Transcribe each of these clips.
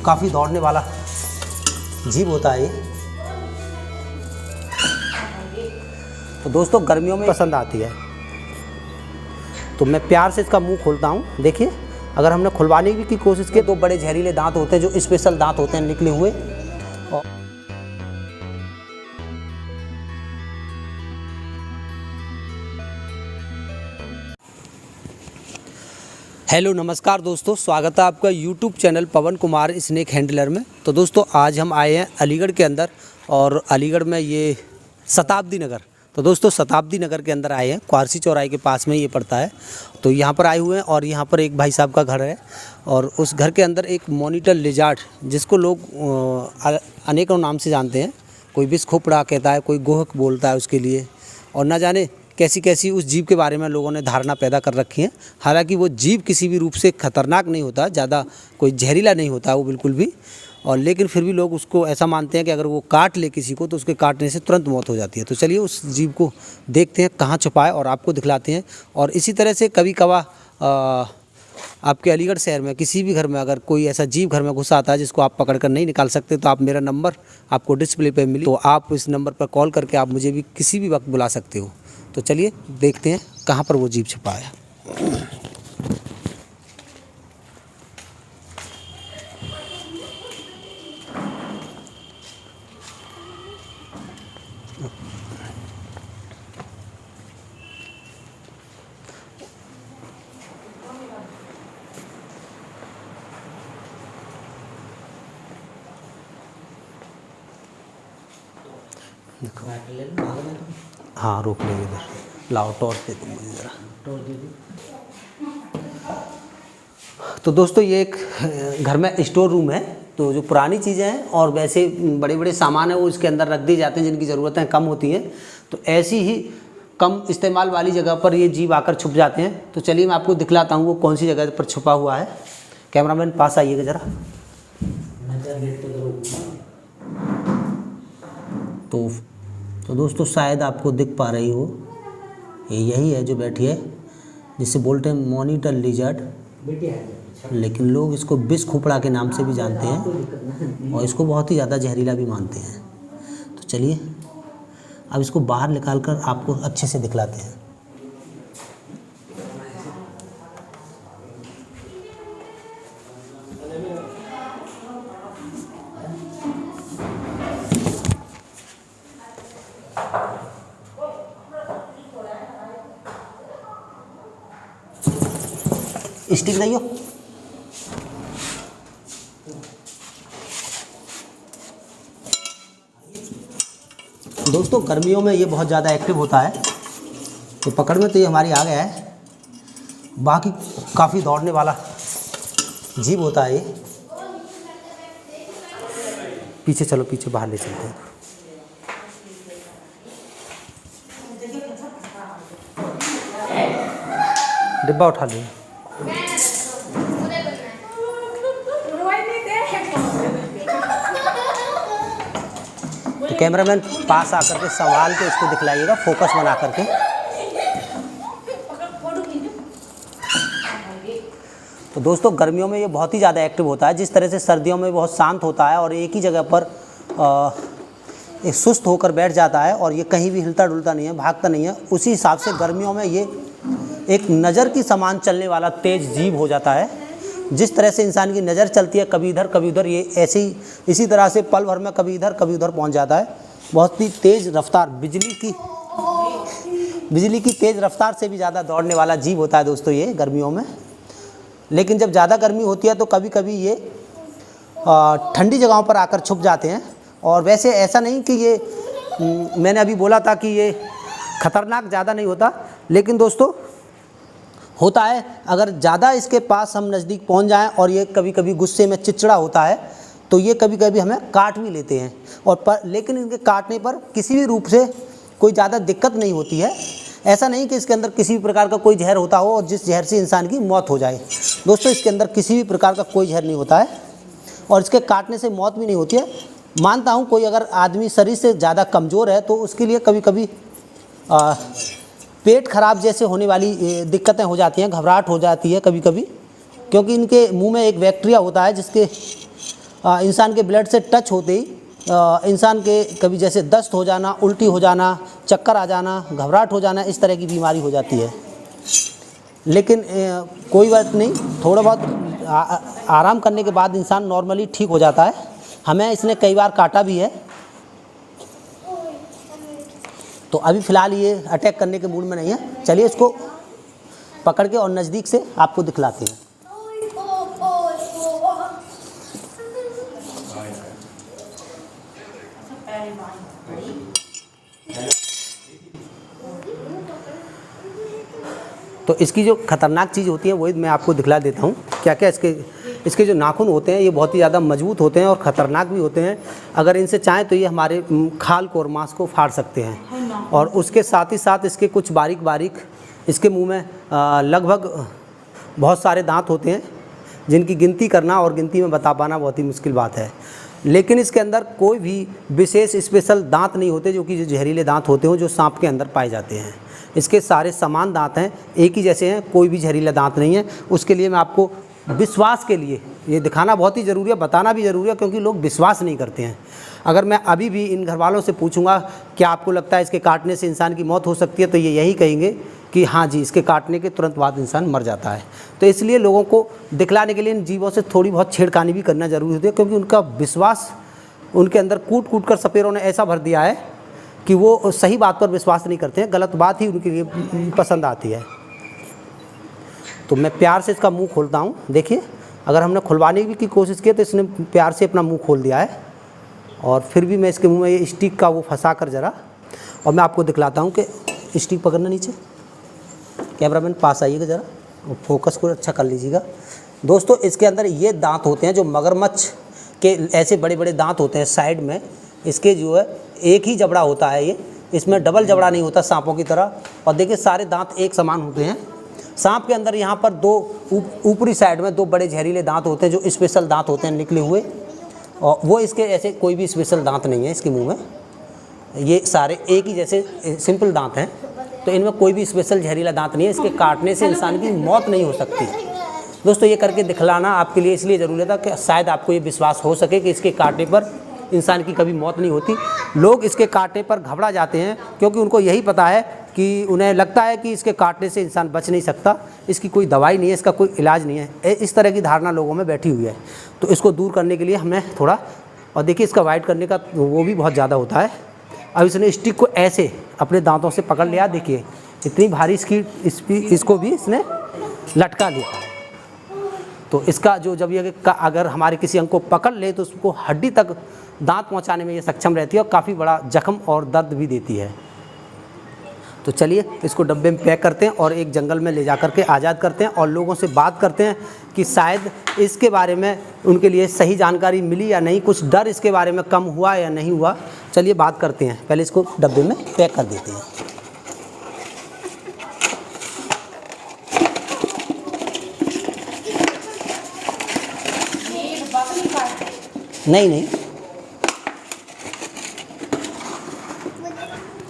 काफ़ी दौड़ने वाला जीव होता है ये। तो दोस्तों गर्मियों में पसंद आती है, तो मैं प्यार से इसका मुंह खोलता हूँ। देखिए, अगर हमने खुलवाने की कोशिश की तो बड़े जहरीले दांत होते हैं, जो स्पेशल दांत होते हैं निकले हुए। और हेलो नमस्कार दोस्तों, स्वागत है आपका यूट्यूब चैनल पवन कुमार स्नेक हैंडलर में। तो दोस्तों आज हम आए हैं अलीगढ़ के अंदर, और अलीगढ़ में ये शताब्दी नगर। तो दोस्तों शताब्दी नगर के अंदर आए हैं, क्वारसी चौराहे के पास में ये पड़ता है। तो यहाँ पर आए हुए हैं और यहाँ पर एक भाई साहब का घर है, और उस घर के अंदर एक मॉनिटर लिजार्ड, जिसको लोग अनेकों नाम से जानते हैं। कोई विष खोपड़ा कहता है, कोई गोहक बोलता है उसके लिए, और ना जाने कैसी कैसी उस जीव के बारे में लोगों ने धारणा पैदा कर रखी है। हालांकि वो जीव किसी भी रूप से खतरनाक नहीं होता, ज़्यादा कोई जहरीला नहीं होता वो बिल्कुल भी, और लेकिन फिर भी लोग उसको ऐसा मानते हैं कि अगर वो काट ले किसी को तो उसके काटने से तुरंत मौत हो जाती है। तो चलिए उस जीव को देखते हैं कहाँ छुपा है और आपको दिखलाते हैं। और इसी तरह से कभी कभार आपके अलीगढ़ शहर में किसी भी घर में अगर कोई ऐसा जीव घर में घुसा आता है जिसको आप पकड़ कर नहीं निकाल सकते, तो आप मेरा नंबर आपको डिस्प्ले पे मिली, तो आप इस नंबर पर कॉल करके आप मुझे भी किसी भी वक्त बुला सकते हो। तो चलिए देखते हैं कहाँ पर वो जीव छिपा है। हाँ रोक ले इधर, लाओ टॉर्च दे दो मुझे ज़रा। तो दोस्तों ये एक घर में स्टोर रूम है, तो जो पुरानी चीज़ें हैं और वैसे बड़े बड़े सामान हैं वो इसके अंदर रख दिए जाते हैं जिनकी ज़रूरतें कम होती हैं। तो ऐसी ही कम इस्तेमाल वाली जगह पर ये जीव आकर छुप जाते हैं। तो चलिए मैं आपको दिखलाता हूँ वो कौन सी जगह पर छुपा हुआ है। कैमरामैन पास आइएगा ज़रा। तो दोस्तों शायद आपको दिख पा रही हो, ये यही है जो बैठी है, जिसे बोलते हैं मॉनिटर लिजर्ड, लेकिन लोग इसको विष खोपड़ा के नाम से भी जानते हैं और इसको बहुत ही ज़्यादा जहरीला भी मानते हैं। तो चलिए अब इसको बाहर निकाल कर आपको अच्छे से दिखलाते हैं। स्टिक नहीं हो दोस्तों, गर्मियों में ये बहुत ज़्यादा एक्टिव होता है, तो पकड़ में तो ये हमारी आ गया है। बाकी काफ़ी दौड़ने वाला जीव होता है ये। पीछे चलो, पीछे बाहर ले चलते हैं। डिब्बा उठा लो। तो कैमरामैन पास आकर के संभाल के इसको दिखलाइएगा, फोकस बना करके। तो दोस्तों गर्मियों में ये बहुत ही ज़्यादा एक्टिव होता है, जिस तरह से सर्दियों में बहुत शांत होता है और एक ही जगह पर एक सुस्त होकर बैठ जाता है और ये कहीं भी हिलता डुलता नहीं है, भागता नहीं है। उसी हिसाब से गर्मियों में ये एक नज़र की समान चलने वाला तेज जीव हो जाता है। जिस तरह से इंसान की नज़र चलती है कभी इधर कभी उधर, ये ऐसे ही इसी तरह से पल भर में कभी इधर कभी उधर पहुंच जाता है। बहुत ही तेज़ रफ्तार, बिजली की तेज़ रफ्तार से भी ज़्यादा दौड़ने वाला जीव होता है दोस्तों ये गर्मियों में। लेकिन जब ज़्यादा गर्मी होती है तो कभी कभी ये ठंडी जगहों पर आकर छुप जाते हैं। और वैसे ऐसा नहीं कि ये मैंने अभी बोला था कि ये खतरनाक ज़्यादा नहीं होता, लेकिन दोस्तों होता है अगर ज़्यादा इसके पास हम नज़दीक पहुंच जाएं और ये कभी कभी गुस्से में चिड़चिड़ा होता है तो ये कभी कभी हमें काट भी लेते हैं। और लेकिन इनके काटने पर किसी भी रूप से कोई ज़्यादा दिक्कत नहीं होती है। ऐसा नहीं कि इसके अंदर किसी भी प्रकार का कोई जहर होता हो और जिस जहर से इंसान की मौत हो जाए। दोस्तों इसके अंदर किसी भी प्रकार का कोई जहर नहीं होता है और इसके काटने से मौत भी नहीं होती है। मानता हूँ कोई अगर आदमी शरीर से ज़्यादा कमज़ोर है तो उसके लिए कभी कभी पेट खराब जैसे होने वाली दिक्कतें हो जाती हैं, घबराहट हो जाती है कभी कभी, क्योंकि इनके मुंह में एक बैक्टीरिया होता है जिसके इंसान के ब्लड से टच होते ही इंसान के कभी जैसे दस्त हो जाना, उल्टी हो जाना, चक्कर आ जाना, घबराहट हो जाना, इस तरह की बीमारी हो जाती है। लेकिन कोई बात नहीं, थोड़ा बहुत आराम करने के बाद इंसान नॉर्मली ठीक हो जाता है। हमें इसने कई बार काटा भी है, तो अभी फ़िलहाल ये अटैक करने के मूड में नहीं है। चलिए इसको पकड़ के और नज़दीक से आपको दिखलाते हैं। तो इसकी जो खतरनाक चीज़ होती है वही मैं आपको दिखला देता हूँ। क्या क्या इसके जो नाखून होते हैं ये बहुत ही ज़्यादा मजबूत होते हैं और ख़तरनाक भी होते हैं। अगर इनसे चाहें तो ये हमारे खाल को और मांस को फाड़ सकते हैं। और उसके साथ ही साथ इसके कुछ बारीक बारीक इसके मुंह में लगभग बहुत सारे दांत होते हैं, जिनकी गिनती करना और गिनती में बता पाना बहुत ही मुश्किल बात है। लेकिन इसके अंदर कोई भी विशेष स्पेशल दांत नहीं होते जो कि जहरीले दांत होते हों जो सांप के अंदर पाए जाते हैं। इसके सारे समान दांत हैं, एक ही जैसे हैं, कोई भी जहरीला दांत नहीं है। उसके लिए मैं आपको विश्वास के लिए ये दिखाना बहुत ही ज़रूरी है, बताना भी ज़रूरी है, क्योंकि लोग विश्वास नहीं करते हैं। अगर मैं अभी भी इन घर वालों से पूछूंगा क्या आपको लगता है इसके काटने से इंसान की मौत हो सकती है, तो ये यही कहेंगे कि हाँ जी, इसके काटने के तुरंत बाद इंसान मर जाता है। तो इसलिए लोगों को दिखलाने के लिए इन जीवों से थोड़ी बहुत छेड़खानी भी करना ज़रूरी होती है, क्योंकि उनका विश्वास उनके अंदर कूट कूट कर सपेरों ने ऐसा भर दिया है कि वो सही बात पर विश्वास नहीं करते हैं, गलत बात ही उनके लिए पसंद आती है। तो मैं प्यार से इसका मुंह खोलता हूँ। देखिए, अगर हमने खुलवाने की कोशिश की तो इसने प्यार से अपना मुंह खोल दिया है। और फिर भी मैं इसके मुंह में ये स्टिक का वो फंसा कर ज़रा, और मैं आपको दिखलाता हूँ कि स्टिक पकड़ना नीचे। कैमरामैन पास आइएगा ज़रा, फोकस को अच्छा कर लीजिएगा। दोस्तों, इसके अंदर ये दांत होते हैं जो मगरमच्छ के ऐसे बड़े बड़े दांत होते हैं साइड में। इसके जो है एक ही जबड़ा होता है, ये इसमें डबल जबड़ा नहीं होता सांपों की तरह। और देखिए सारे दांत एक समान होते हैं। सांप के अंदर यहाँ पर दो ऊपरी साइड में दो बड़े जहरीले दांत होते हैं जो स्पेशल दांत होते हैं निकले हुए, और वो इसके ऐसे कोई भी स्पेशल दांत नहीं है इसके मुंह में। ये सारे एक ही जैसे सिंपल दांत हैं, तो इनमें कोई भी स्पेशल जहरीला दांत नहीं है। इसके काटने से इंसान की मौत नहीं हो सकती। दोस्तों, ये करके दिखलाना आपके लिए इसलिए ज़रूरी था कि शायद आपको ये विश्वास हो सके कि इसके काटने पर इंसान की कभी मौत नहीं होती। लोग इसके काटने पर घबरा जाते हैं क्योंकि उनको यही पता है कि उन्हें लगता है कि इसके काटने से इंसान बच नहीं सकता, इसकी कोई दवाई नहीं है, इसका कोई इलाज नहीं है। इस तरह की धारणा लोगों में बैठी हुई है। तो इसको दूर करने के लिए हमें थोड़ा, और देखिए इसका वाइट करने का वो भी बहुत ज़्यादा होता है। अब इसने स्टिक को ऐसे अपने दांतों से पकड़ लिया। देखिए इतनी भारी इसको भी इसने लटका लिया। तो इसका जो जब ये अगर हमारे किसी अंग को पकड़ ले तो उसको हड्डी तक दांत पहुंचाने में ये सक्षम रहती है और काफ़ी बड़ा जख्म और दर्द भी देती है। तो चलिए इसको डब्बे में पैक करते हैं और एक जंगल में ले जा कर के आज़ाद करते हैं और लोगों से बात करते हैं कि शायद इसके बारे में उनके लिए सही जानकारी मिली या नहीं, कुछ डर इसके बारे में कम हुआ या नहीं हुआ। चलिए बात करते हैं। पहले इसको डब्बे में पैक कर देते हैं। नहीं।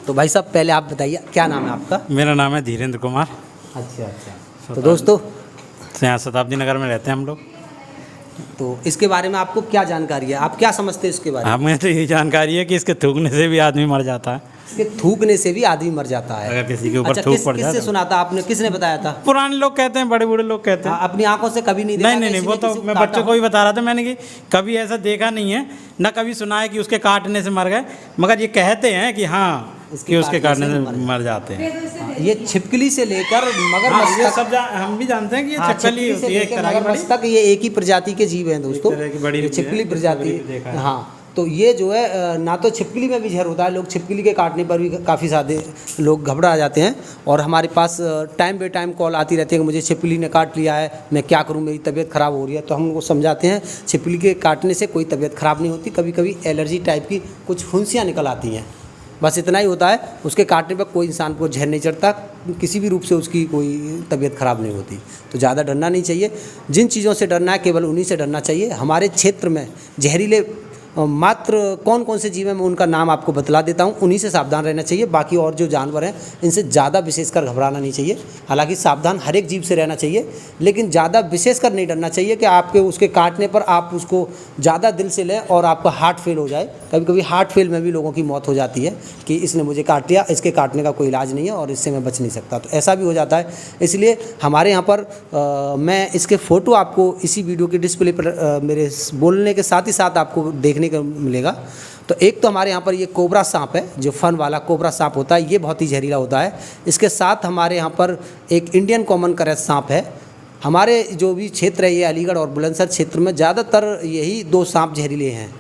तो भाई साहब पहले आप बताइए क्या नाम है आपका? मेरा नाम है धीरेन्द्र कुमार। अच्छा। तो दोस्तों यहाँ शताब्दी नगर में रहते हैं हम लोग। तो इसके बारे में आपको क्या जानकारी है, आप क्या समझते हैं इसके बारे में? हमें तो यही जानकारी है कि इसके थूकने से भी आदमी मर जाता है। इसके थूकने से भी आदमी मर जाता है अगर किसी के ऊपर थूक पड़ जाए। किससे सुना था आपने, किसने बताया था? पुराने लोग कहते हैं, बड़े बूढ़े लोग कहते हैं। अपनी आंखों से कभी नहीं देखा? नहीं, वो तो मैं बच्चों को ही बता रहा था मैंने कि कभी ऐसा देखा नहीं है, ना कभी सुना है कि उसके काटने से मर गए, मगर ये कहते हैं कि हाँ कि उसके काटने से मर जाते हैं। ये छिपकली से लेकर मगरमच्छ ये सब हम भी जानते हैं कि ये छिपकली होती है मगरमच्छ तक, ये एक ही प्रजाति के जीव हैं दोस्तों, छिपकली प्रजाति। हाँ, तो ये जो है ना तो छिपकली में भी जहर होता है, लोग छिपकली के काटने पर भी काफ़ी सारे लोग घबरा जाते हैं। और हमारे पास टाइम बे टाइम कॉल आती रहती है कि मुझे छिपकली ने काट लिया है, मैं क्या करूं, मेरी तबीयत ख़राब हो रही है। तो हम उनको समझाते हैं छिपकली के काटने से कोई तबीयत ख़राब नहीं होती, कभी कभी एलर्जी टाइप की कुछ फुंसियाँ निकल आती हैं, बस इतना ही होता है। उसके काटने पर कोई इंसान को जहर नहीं चढ़ता, किसी भी रूप से उसकी कोई तबीयत ख़राब नहीं होती। तो ज़्यादा डरना नहीं चाहिए। जिन चीज़ों से डरना है केवल उन्हीं से डरना चाहिए। हमारे क्षेत्र में जहरीले मात्र कौन कौन से जीव हैं मैं उनका नाम आपको बतला देता हूँ, उन्हीं से सावधान रहना चाहिए। बाकी और जो जानवर हैं इनसे ज़्यादा विशेषकर घबराना नहीं चाहिए। हालांकि सावधान हर एक जीव से रहना चाहिए, लेकिन ज़्यादा विशेषकर नहीं डरना चाहिए कि आपके उसके काटने पर आप उसको ज़्यादा दिल से लें और आपका हार्ट फेल हो जाए। कभी कभी हार्ट फेल में भी लोगों की मौत हो जाती है कि इसने मुझे काट लिया, इसके काटने का कोई इलाज नहीं है और इससे मैं बच नहीं सकता, तो ऐसा भी हो जाता है। इसलिए हमारे यहाँ पर मैं इसके फ़ोटो आपको इसी वीडियो के डिस्प्ले पर मेरे बोलने के साथ ही साथ आपको देखने को मिलेगा। तो एक तो हमारे यहाँ पर ये कोबरा सांप है, जो फन वाला कोबरा सांप होता है, ये बहुत ही जहरीला होता है। इसके साथ हमारे यहाँ पर एक इंडियन कॉमन करेंट सांप है। हमारे जो भी क्षेत्र है ये अलीगढ़ और बुलंदशहर क्षेत्र में ज़्यादातर यही 2 सांप जहरीले हैं।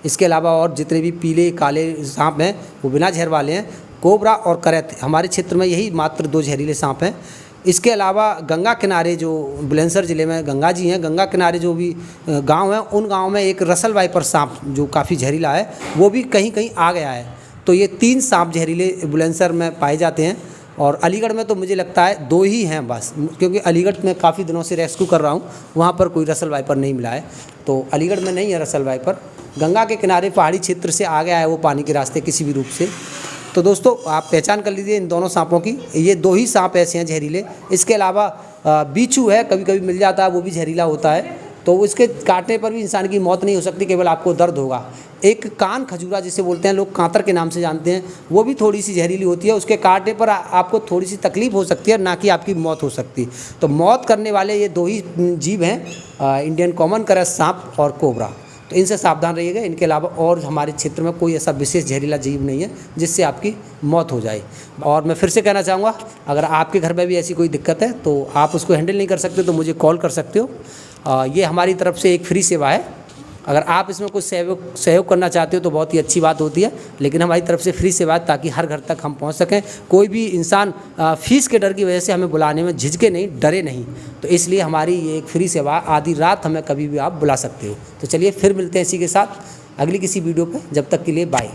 इसके अलावा और जितने भी पीले काले सांप हैं वो बिना जहर वाले हैं। कोबरा और करैत हमारे क्षेत्र में यही मात्र 2 जहरीले सांप हैं। इसके अलावा गंगा किनारे जो बुलंदशहर ज़िले में गंगा जी हैं, गंगा किनारे जो भी गांव हैं उन गांव में एक रसल वाइपर सांप जो काफ़ी जहरीला है वो भी कहीं कहीं आ गया है। तो ये 3 सांप जहरीले बुलंदशहर में पाए जाते हैं और अलीगढ़ में तो मुझे लगता है 2 ही हैं बस, क्योंकि अलीगढ़ में काफ़ी दिनों से रेस्क्यू कर रहा हूँ, वहाँ पर कोई रसल वाइपर नहीं मिला है। तो अलीगढ़ में नहीं है रसल वाइपर। गंगा के किनारे पहाड़ी क्षेत्र से आ गया है वो पानी के रास्ते किसी भी रूप से। तो दोस्तों आप पहचान कर लीजिए इन दोनों सांपों की, ये 2 ही सांप ऐसे हैं जहरीले। इसके अलावा बिच्छू है, कभी कभी मिल जाता है, वो भी जहरीला होता है। तो उसके काटने पर भी इंसान की मौत नहीं हो सकती, केवल आपको दर्द होगा। एक कान खजूरा जिसे बोलते हैं लोग, कांतर के नाम से जानते हैं, वो भी थोड़ी सी जहरीली होती है। उसके काटने पर आपको थोड़ी सी तकलीफ हो सकती है, ना कि आपकी मौत हो सकती। तो मौत करने वाले ये 2 ही जीव हैं, इंडियन कॉमन करेंट सांप और कोबरा। तो इनसे सावधान रहिएगा। इनके अलावा और हमारे क्षेत्र में कोई ऐसा विशेष जहरीला जीव नहीं है जिससे आपकी मौत हो जाए। और मैं फिर से कहना चाहूँगा, अगर आपके घर में भी ऐसी कोई दिक्कत है तो आप उसको हैंडल नहीं कर सकते तो मुझे कॉल कर सकते हो। ये हमारी तरफ से एक फ्री सेवा है। अगर आप इसमें कुछ सहयोग करना चाहते हो तो बहुत ही अच्छी बात होती है, लेकिन हमारी तरफ से फ्री सेवा है ताकि हर घर तक हम पहुंच सकें। कोई भी इंसान फीस के डर की वजह से हमें बुलाने में झिझके नहीं, डरे नहीं। तो इसलिए हमारी ये एक फ्री सेवा, आधी रात हमें कभी भी आप बुला सकते हो। तो चलिए फिर मिलते हैं इसी के साथ अगली किसी वीडियो पे। जब तक के लिए बाय।